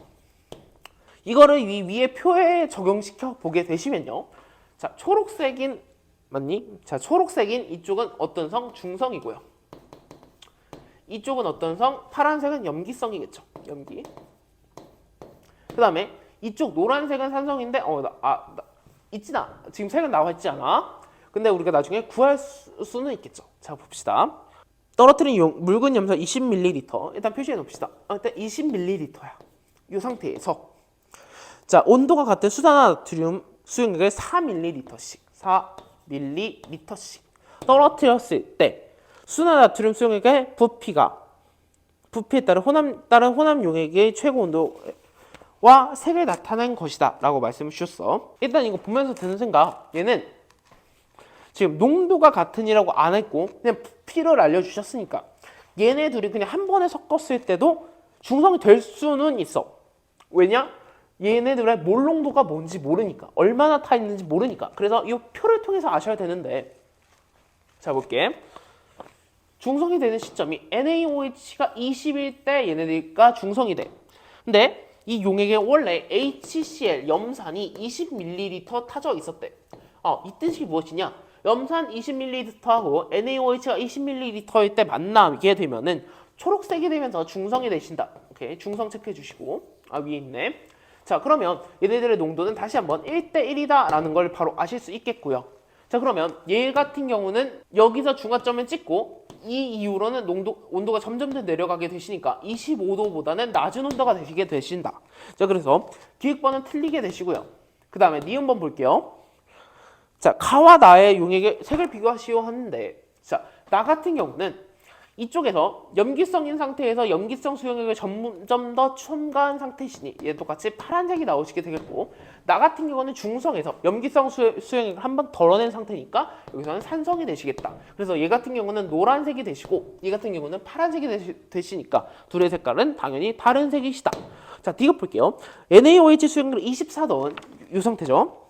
이거를 위에 표에 적용시켜 보게 되시면요. 자, 초록색인 맞니? 자, 초록색인 이쪽은 어떤 성? 중성이고요. 이쪽은 어떤 성? 파란색은 염기성이겠죠. 염기. 그 다음에 이쪽 노란색은 산성인데 있지나 지금 색은 나와 있지 않아? 근데 우리가 나중에 구할 수는 있겠죠. 자, 봅시다. 떨어뜨린 묽은 염산 20ml 일단 표시해 놓읍시다. 일단 20ml야. 이 상태에서 자, 온도가 같은 수산화나트륨 수용액을 4ml씩 떨어뜨렸을 때 수산화나트륨 수용액의 부피에 따른 혼합 용액의 최고 온도와 색을 나타낸 것이다 라고 말씀을 주셨어. 일단 이거 보면서 드는 생각, 얘는 지금 농도가 같으니라고 안 했고 그냥 부피를 알려주셨으니까 얘네 둘이 그냥 한 번에 섞었을 때도 중성이 될 수는 있어. 왜냐? 얘네들의 몰 농도가 뭔지 모르니까, 얼마나 타 있는지 모르니까. 그래서 이 표를 통해서 아셔야 되는데, 자, 볼게. 중성이 되는 시점이 NaOH가 20일 때 얘네들과 중성이 돼. 근데 이 용액에 원래 HCl 염산이 20ml 타져 있었대. 이 뜻이 무엇이냐? 염산 20ml하고 NaOH가 20ml일 때 만나게 되면은 초록색이 되면서 중성이 되신다. 오케이, 중성 체크해 주시고. 위에 있네. 자, 그러면 얘네들의 농도는 다시 한번 1대1이다 라는 걸 바로 아실 수 있겠고요. 자, 그러면 얘 같은 경우는 여기서 중화점을 찍고 이 이후로는 온도가 점점 더 내려가게 되시니까 25도보다는 낮은 온도가 되시게 되신다. 자, 그래서 기획번은 틀리게 되시고요. 그 다음에 니은번 볼게요. 자, 가와 나의 용액의 색을 비교하시오 하는데, 자, 나 같은 경우는 이쪽에서 염기성인 상태에서 염기성 수용액을 점점 더 첨가한 상태시니 얘 똑같이 파란색이 나오시게 되겠고, 나 같은 경우는 중성에서 염기성 수용액을 한 번 덜어낸 상태니까 여기서는 산성이 되시겠다. 그래서 얘 같은 경우는 노란색이 되시고 얘 같은 경우는 파란색이 되시니까 둘의 색깔은 당연히 다른 색이시다. 자, D급 볼게요. NaOH 수용액을 24 넣은 이 상태죠.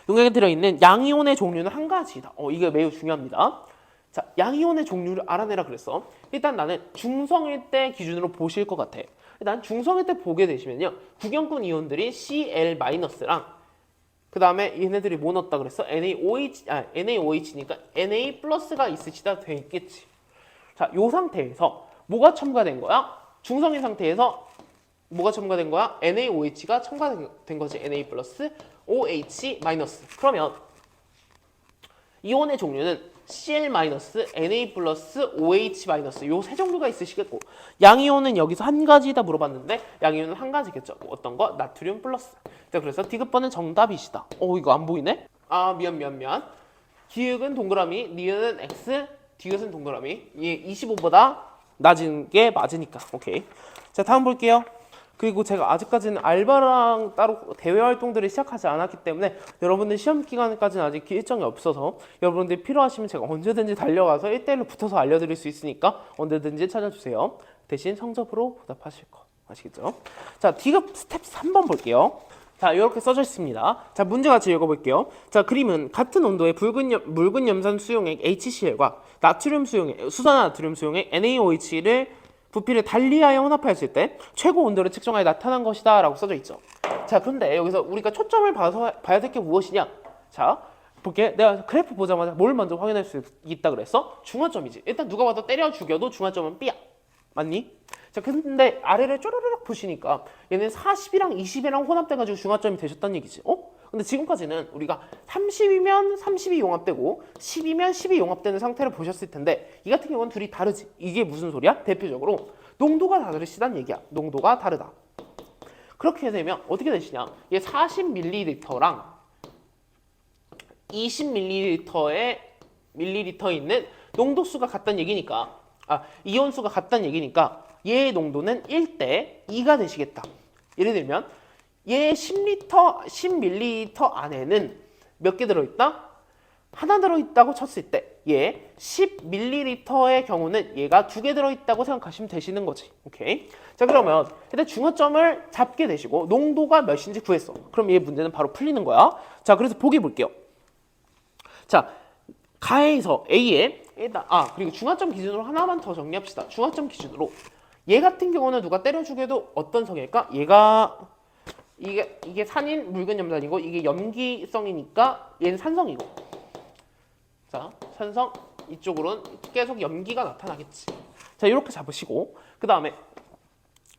용액에 들어있는 양이온의 종류는 한 가지다. 이게 매우 중요합니다. 자, 양이온의 종류를 알아내라 그랬어. 일단 나는 중성일 때 기준으로 보실 것 같아. 일단 중성일 때 보게 되시면요, 구경꾼 이온들이 Cl-랑 그 다음에 얘네들이 뭐 넣었다 그랬어? NaOH니까 Na+가 있으시다 돼 있겠지. 자, 요 상태에서 뭐가 첨가된 거야? 중성인 상태에서 뭐가 첨가된 거야? NaOH가 첨가된 거지. Na+, OH-. 그러면 이온의 종류는 Cl-, Na+, OH-. 요 세 종류가 있으시겠고, 양이온은 여기서 한 가지다 물어봤는데 양이온은 한 가지겠죠. 어떤 거? 나트륨 플러스. 자, 그래서 D급번은 정답이시다. 이거 안 보이네? 아, 미안. 기역은 동그라미, 니은은 X, 디귿은 동그라미. 얘 25보다 낮은 게 맞으니까. 오케이. 자, 다음 볼게요. 그리고 제가 아직까지는 알바랑 따로 대외 활동들을 시작하지 않았기 때문에 여러분들 시험 기간까지는 아직 일정이 없어서 여러분들이 필요하시면 제가 언제든지 달려가서 1대1로 붙어서 알려드릴 수 있으니까 언제든지 찾아주세요. 대신 성적으로 보답하실 거 아시겠죠? 자, D급 스텝 3번 볼게요. 자, 이렇게 써져 있습니다. 자, 문제 같이 읽어볼게요. 자, 그림은 같은 온도의 묽은 염산 수용액 HCl과 나트륨 수용액, 수산 나트륨 수용액 NaOH를 부피를 달리하여 혼합하였을 때 최고 온도를 측정하여 나타난 것이다 라고 써져 있죠. 자, 그런데 여기서 우리가 초점을 봐야 될 게 무엇이냐? 자, 볼게. 내가 그래프 보자마자 뭘 먼저 확인할 수 있다 그랬어? 중화점이지. 일단 누가 봐도 때려 죽여도 중화점은 B야. 맞니? 자, 근데 아래를 쪼르륵 보시니까 얘는 40이랑 20이랑 혼합돼가지고 중화점이 되셨다는 얘기지. 근데 지금까지는 우리가 30이면 30이 용합되고 10이면 10이 용합되는 상태를 보셨을 텐데 이 같은 경우는 둘이 다르지. 이게 무슨 소리야? 대표적으로 농도가 다르시다는 얘기야. 농도가 다르다. 그렇게 되면 어떻게 되시냐? 얘 40ml랑 20ml의 밀리리터에 있는 농도수가 같다는 얘기니까, 이온수가 같다는 얘기니까 얘의 농도는 1대 2가 되시겠다. 예를 들면 얘 10ml 안에는 몇 개 들어있다? 하나 들어있다고 쳤을 때 얘 10ml의 경우는 얘가 2개 들어있다고 생각하시면 되시는 거지. 오케이. 자, 그러면 일단 중화점을 잡게 되시고 농도가 몇인지 구했어. 그럼 얘 문제는 바로 풀리는 거야. 자, 그래서 보기 볼게요. 자, 가에서 A에 일단 그리고 중화점 기준으로 하나만 더 정리합시다. 중화점 기준으로 얘 같은 경우는 누가 때려 죽여도 어떤 성일까? 얘가 이게 산인 묽은 염산이고 이게 염기성이니까 얘는 산성이고, 자, 산성 이쪽으로는 계속 염기가 나타나겠지. 자, 이렇게 잡으시고 그 다음에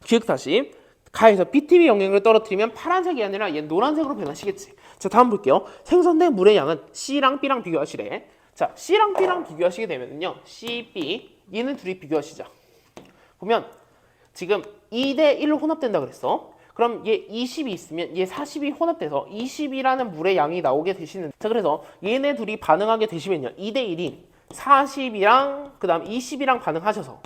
기억 다시 가에서 BTB 영향을 떨어뜨리면 파란색이 아니라 얘는 노란색으로 변하시겠지. 자, 다음 볼게요. 생성된 물의 양은 C랑 B랑 비교하시래. 자, C랑 B랑 비교하시게 되면요, C, B 얘는 둘이 비교하시자. 보면 지금 2대 1로 혼합된다 그랬어. 그럼 얘 20이 있으면 얘 40이 혼합돼서 20이라는 물의 양이 나오게 되시는. 자, 그래서 얘네 둘이 반응하게 되시면요, 2대 1이 40이랑 그 다음 20이랑 반응하셔서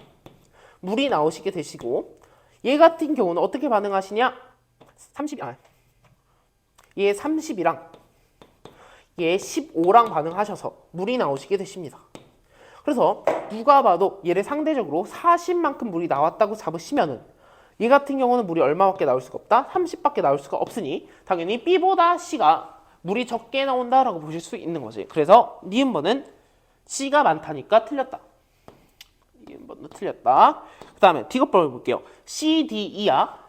물이 나오시게 되시고, 얘 같은 경우는 어떻게 반응하시냐? 얘 30이랑 얘 15랑 반응하셔서 물이 나오시게 되십니다. 그래서 누가 봐도 얘를 상대적으로 40만큼 물이 나왔다고 잡으시면은 얘 같은 경우는 물이 얼마밖에 나올 수가 없다? 30밖에 나올 수가 없으니 당연히 B보다 C가 물이 적게 나온다라고 보실 수 있는 거지. 그래서 니은번은 C가 많다니까 틀렸다. 니은번은 틀렸다. 그 다음에 D급번을 볼게요. C, D, E야.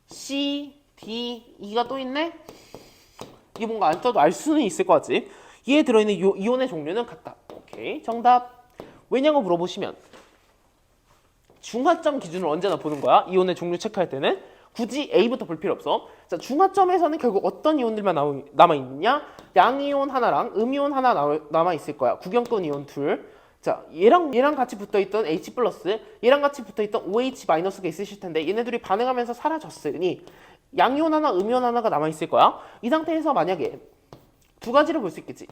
C, D, E가 또 있네? 이게 뭔가 안 써도 알 수는 있을 것 같지. 얘에 들어있는 이온의 종류는 같다. 오케이, 정답. 왜냐고 물어보시면 중화점 기준으로 언제나 보는 거야. 이온의 종류 체크할 때는 굳이 A부터 볼 필요 없어. 자, 중화점에서는 결국 어떤 이온들만 남아있느냐? 양이온 하나랑 음이온 하나 남아있을 거야. 구경권 이온 둘. 자, 얘랑 같이 붙어있던 H+, 얘랑 같이 붙어있던 OH-가 있으실 텐데 얘네들이 반응하면서 사라졌으니 양이온 하나, 음이온 하나가 남아있을 거야. 이 상태에서 만약에 두 가지를 볼 수 있겠지.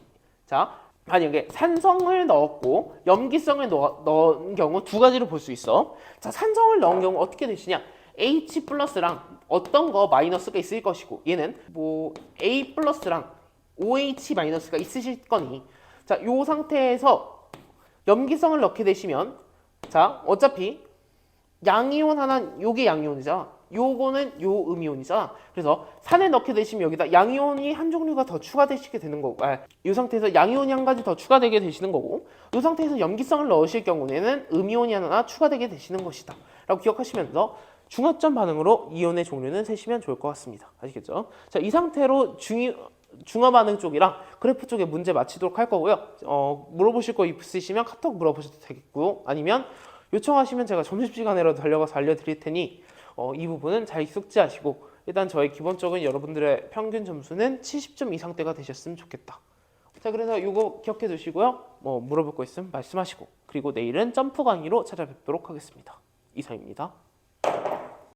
자, 만약에 산성을 넣었고 염기성을 넣은 경우 두 가지를 볼 수 있어. 자, 산성을 넣은 경우 어떻게 되시냐? H 플러스랑 어떤 거 마이너스가 있을 것이고 얘는 뭐 A 플러스랑 OH 마이너스가 있으실 거니 자, 요 상태에서 염기성을 넣게 되시면 자, 어차피 양이온 하나 요게 양이온이잖아. 요거는 요 음이온이잖아. 그래서 산을 넣게 되시면 여기다 양이온이 한 종류가 더 추가되시게 되는 거고 이 상태에서 양이온이 한 가지 더 추가되게 되시는 거고 이 상태에서 염기성을 넣으실 경우에는 음이온이 하나 추가되게 되시는 것이다 라고 기억하시면서 중화점 반응으로 이온의 종류는 세시면 좋을 것 같습니다. 아시겠죠? 자, 이 상태로 중화 반응 쪽이랑 그래프 쪽에 문제 마치도록 할 거고요. 물어보실 거 있으시면 카톡 물어보셔도 되겠고요. 아니면 요청하시면 제가 점심시간에라도 달려가서 알려드릴 테니 이 부분은 잘 숙지하시고 일단 저희 기본적인 여러분들의 평균 점수는 70점 이상대가 되셨으면 좋겠다. 자, 그래서 이거 기억해 두시고요. 물어볼 거 있으면 말씀하시고 그리고 내일은 점프 강의로 찾아뵙도록 하겠습니다. 이상입니다.